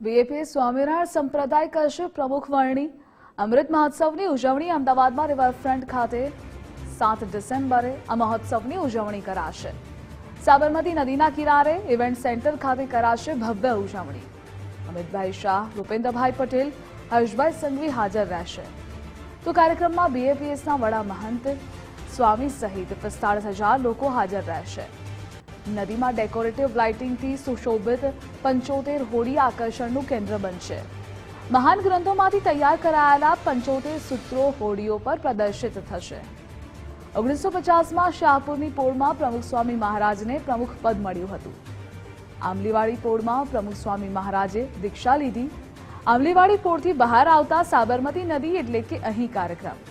બીએપીએ સ્વામિનારાયણ સંપ્રદાય કરશે પ્રમુખ વરણી. અમૃત મહોત્સવની ઉજવણી અમદાવાદમાં રિવરફ્રન્ટ ખાતે 7 ડિસેમ્બરે આ મહોત્સવની ઉજવણી કરાશે. સાબરમતી નદીના કિનારે ઇવેન્ટ સેન્ટર ખાતે કરાશે ભવ્ય ઉજવણી. અમિતભાઈ શાહ, ભૂપેન્દ્રભાઈ પટેલ, હર્ષભાઈ સંઘવી હાજર રહેશે. તો કાર્યક્રમમાં બીએપીએસના વડા મહંત સ્વામી સહિત 45,000 લોકો હાજર રહેશે. નદીમાં ડેકોરેટિવ લાઇટિંગથી સુશોભિત 75 હોડી આકર્ષણનું કેન્દ્ર બનશે. મહાન ગ્રંથોમાંથી તૈયાર કરાયેલા 75 સૂત્રો હોડીઓ પર પ્રદર્શિત થશે. 1950માં શાહપુરની પોળમાં પ્રમુખ સ્વામી મહારાજને પ્રમુખ પદ મળ્યું હતું. આંબલીવાડી પોળમાં પ્રમુખ સ્વામી મહારાજે દીક્ષા લીધી. આંબલીવાડી પોળથી બહાર આવતા સાબરમતી નદી એટલે કે અહીં કાર્યક્રમ.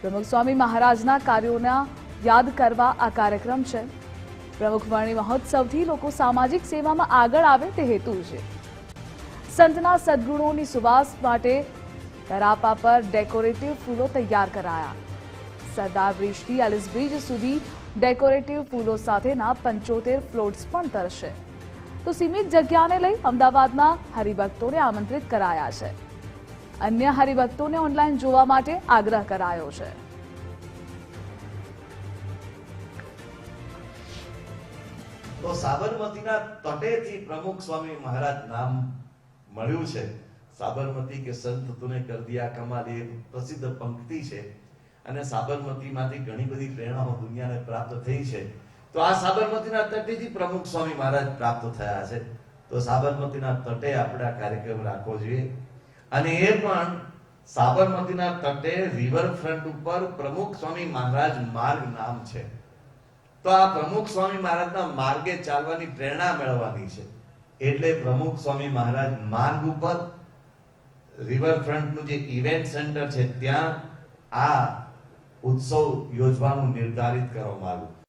પ્રમુખ સ્વામી મહારાજના કાર્યોના યાદ કરવા આ કાર્યક્રમ છે. પ્રમુખ વરણી મહોત્સવથી લોકો સામાજિક સેવામાં આગળ આવે તે હેતુ છે. સંતના સદગુણોની સુવાસ માટે તરાપા પર ડેકોરેટિવ ફૂલો તૈયાર કરાયા. સરદાર બ્રિજથી એલિસ બ્રિજ સુધી ડેકોરેટિવ ફૂલો સાથેના 75 ફ્લોટ્સ પણ તરશે. તો સીમિત જગ્યાને લઈ અમદાવાદના હરિભક્તોને આમંત્રિત કરાયા છે. અન્ય હરિભક્તોને ઓનલાઈન જોવા માટે આગ્રહ કરાયો છે. તો સાબરમતીના તટેથી પ્રમુખ સ્વામી મહારાજ નામ મળ્યું છે. સાબરમતી કે સંત તુને કર દિયા કમાલ એ પ્રસિદ્ધ પંક્તિ છે અને સાબરમતીમાંથી ઘણી બધી પ્રેરણાઓ દુનિયાને પ્રાપ્ત થઈ છે. તો આ સાબરમતીના તટેથી પ્રમુખ સ્વામી મહારાજ પ્રાપ્ત થયા છે. તો સાબરમતીના તટે આપણે આ કાર્યક્રમ રાખવો જોઈએ અને એ પણ સાબરમતીના તટે રિવરફ્રન્ટ ઉપર પ્રમુખ સ્વામી મહારાજ માર્ગ નામ છે. તો આ પ્રમુખ સ્વામી મહારાજના માર્ગે ચાલવાની પ્રેરણા મેળવવાની છે. એટલે પ્રમુખ સ્વામી મહારાજ માર્ગ ઉપર રિવરફ્રન્ટનું જે ઇવેન્ટ સેન્ટર છે ત્યાં આ ઉત્સવ યોજવાનું નિર્ધારિત કરવામાં આવ્યું.